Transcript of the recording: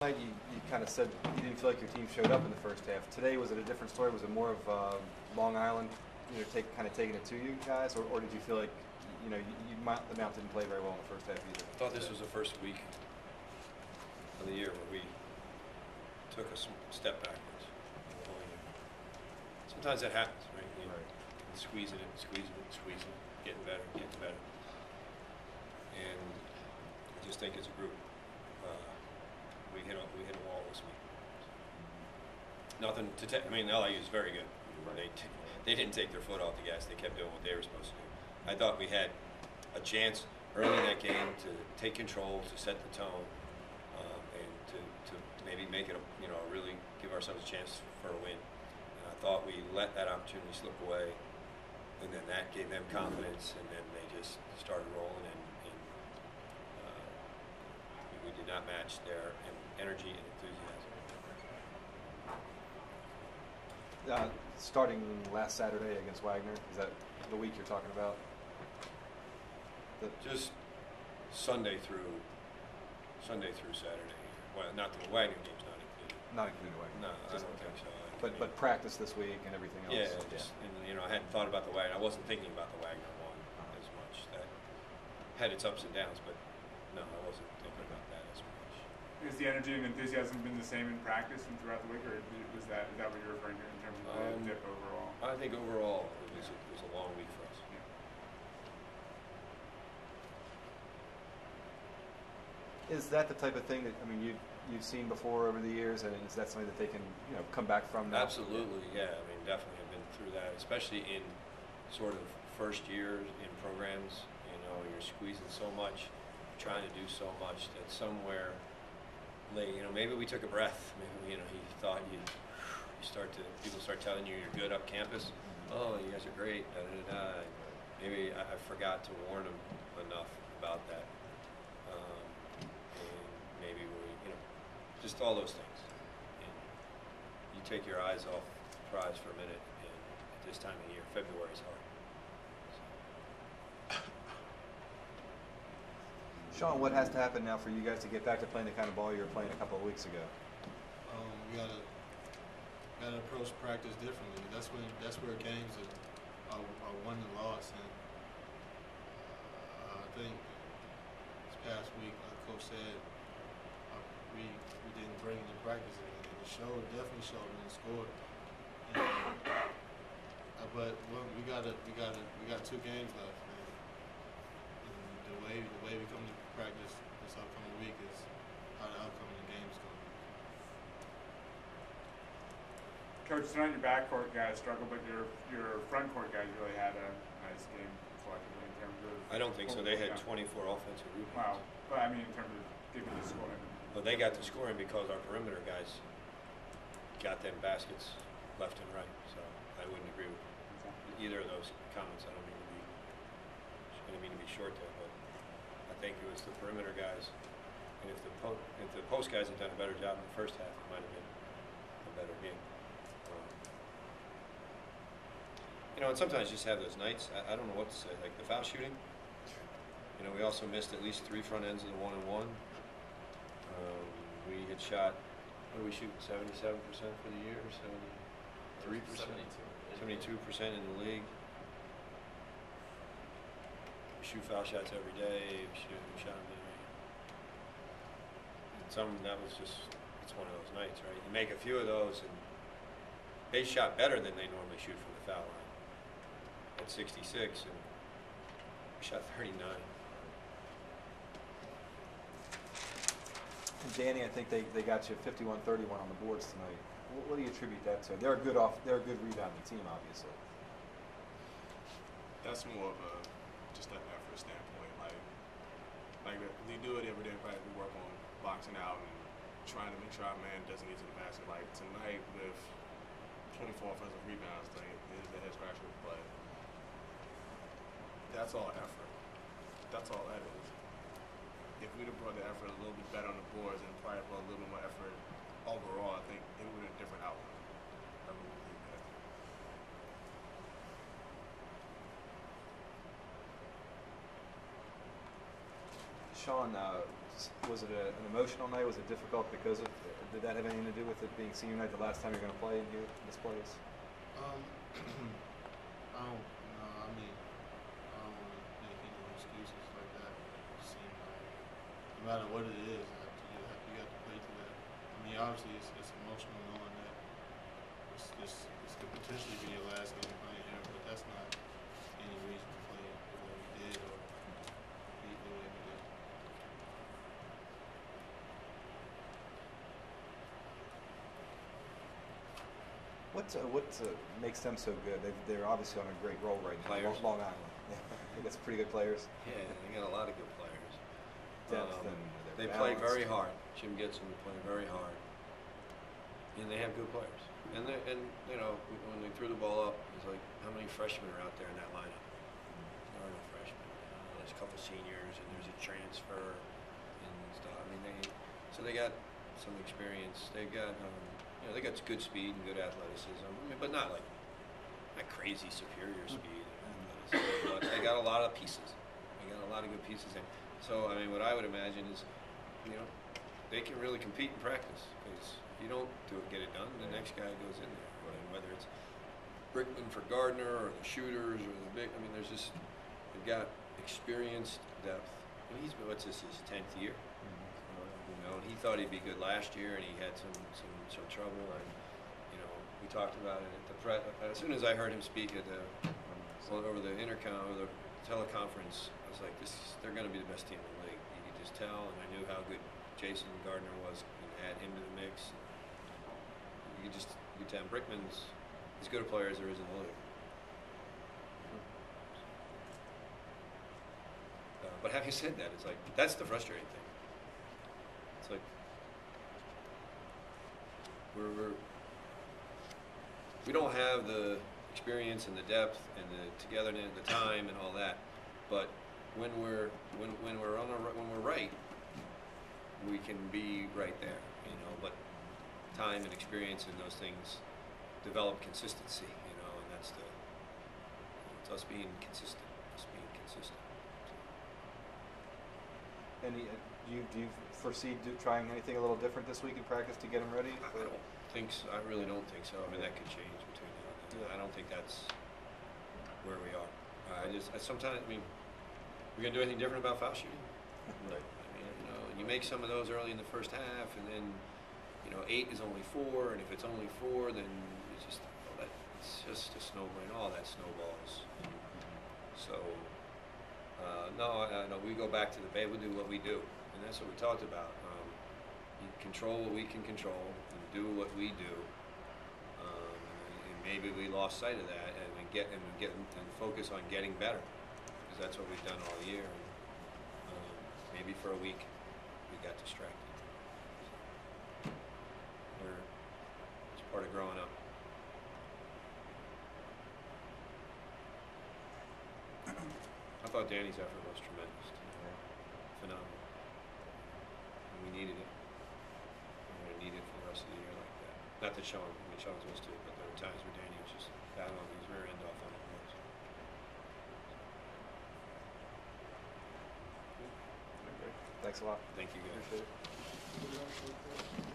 You kind of said you didn't feel like your team showed up in the first half. Today, was it a different story? Was it more of Long Island, kind of taking it to you guys, or did you feel like the Mount didn't play very well in the first half either? I thought this was the first week of the year where we took a step backwards. Sometimes that happens, right? Squeezing it, getting better. And I just think as a group, we hit a wall this week. Nothing to take. I mean, LIU is very good. They didn't take their foot off the gas. They kept doing what they were supposed to do. I thought we had a chance early in that game to take control, to set the tone, and to maybe make it really give ourselves a chance for a win. And I thought we let that opportunity slip away, and then that gave them confidence, and then they just started rolling, and we did not match their energy and enthusiasm. Starting last Saturday against Wagner, is that the week you're talking about? Just Sunday through Saturday. Well, not the Wagner game's not included. Not included Wagner. No, I don't think so. But practice this week and everything else. Yeah, and I hadn't thought about the Wagner. I wasn't thinking about the Wagner one as much. That had its ups and downs, but no, I wasn't thinking about that as much. Has the energy and enthusiasm been the same in practice and throughout the week, or is that what you're referring to in terms of the dip overall? I think overall it was a long week for us. Yeah. Is that the type of thing that you've seen before over the years, and is that something that they can come back from now? Absolutely, yeah. I mean, definitely have been through that, especially in sort of first years in programs. You're squeezing so much, trying to do so much that somewhere late, maybe we took a breath. Maybe he thought people start telling you you're good up campus. Oh, you guys are great. Da, da, da, da. Maybe I forgot to warn them enough about that. And maybe just all those things. And you take your eyes off the prize for a minute, and at this time of year, February is hard. Sean, what has to happen now for you guys to get back to playing the kind of ball you were playing a couple of weeks ago? We gotta approach practice differently. That's where games are won and lost. And I think this past week, like Coach said, we didn't bring it to practice, and it definitely showed in the score. But we got 2 games left. And the way we come to practice this upcoming week is how the upcoming game's going. Coach, tonight your backcourt guys struggled, but your front court guys really had a nice game collectively in terms of. I don't think so. They had 24 offensive rebounds. Wow, but I mean in terms of giving the scoring. Well, they got the scoring because our perimeter guys got them baskets left and right. So I wouldn't agree with either of those comments. I didn't mean to be short there, but I think it was the perimeter guys, and if the post guys had done a better job in the first half, it might have been a better game. And sometimes you just have those nights. I don't know what to say. Like the foul shooting. We also missed at least 3 front ends of the 1-on-1. We had shot. What did we shoot? 77% for the year, 73%, 72% in the league. Shoot foul shots every day. We shot them every. That was just, it's one of those nights, right? You make a few of those, and they shot better than they normally shoot from the foul line at 66, and we shot 39. And Danny, I think they got you 51-31 on the boards tonight. What do you attribute that to? They're a good rebounding team, obviously. That's more of just an effort standpoint. Like we do it every day. Right? We work on boxing out and trying to make sure our man doesn't get to the basket. Like tonight with 24 offensive rebounds, it is a head scratcher. But that's all effort. That's all that is. If we'd have brought the effort a little bit better on the boards and probably brought a little bit more effort overall, I think it would have been a different outcome. I really believe that. Sean, was it an emotional night? Was it difficult because of? Did that have anything to do with it being senior night, the last time you're going to play in here in this place? Um, I don't. No, I mean, I don't want to make any excuses like that. It seems like no matter what it is, you have to play to that. I mean, obviously, it's emotional knowing that this could potentially be your last game playing here, but that's not any reason to play the way we did or beat the way we did. What makes them so good? They're obviously on a great roll right now. Players? Long Island. I think that's pretty good players. Yeah, they got a lot of good players. Depth and They they're play balanced. very hard. Jim gets them to play very hard, and they have good players. And you know, when they threw the ball up, it's like how many freshmen are out there in that lineup? There are no freshmen. There's a couple seniors, and there's a transfer and stuff. I mean, they got some experience. They got you know, they got good speed and good athleticism. I mean, but not crazy superior speed and athleticism. But they got a lot of pieces. They got a lot of good pieces in. So I mean, what I would imagine is, you know, they can really compete in practice because if you don't get it done, the next guy goes in there. And whether it's Brickman for Gardner or the shooters or the big, I mean, they've got experienced depth. And he's been, what's this, his 10th year? You know, and he thought he'd be good last year, and he had some trouble. And you know, we talked about it at the as soon as I heard him speak at over the intercom or the teleconference, I was like, they're going to be the best team in the league. You could just tell, and I knew how good Jason Gardner was, and add him to the mix. You could tell Brickman's as good a player as there is in the league. But having said that, it's like that's the frustrating thing. It's like we don't have the experience and the depth and the togetherness, the time and all that. But when we're right, we can be right there, you know. But time and experience and those things develop consistency, you know, and that's it's us being consistent. And do you foresee trying anything a little different this week in practice to get them ready? I don't think so. I really don't think so. I mean, that could change between now and then. I don't think that's where we are. Sometimes, I mean, we're gonna do anything different about foul shooting? Right. I mean, you know, you make some of those early in the first half, and then, you know, 8 is only 4, and if it's only 4, then it's just a snowball. All that snowballs. So. No, we go back to the bay. We do what we do, and that's what we talked about. You control what we can control, and do what we do. And maybe we lost sight of that, and focus on getting better, because that's what we've done all year. And, maybe for a week, we got distracted. It's part of growing up. I thought Danny's effort was tremendous. Phenomenal. And we needed it. We're going to need it for the rest of the year like that. Not that Sean's was too, but there were times where Danny was just battling his rear end off on the boards. Thanks a lot. Thank you guys. Appreciate it.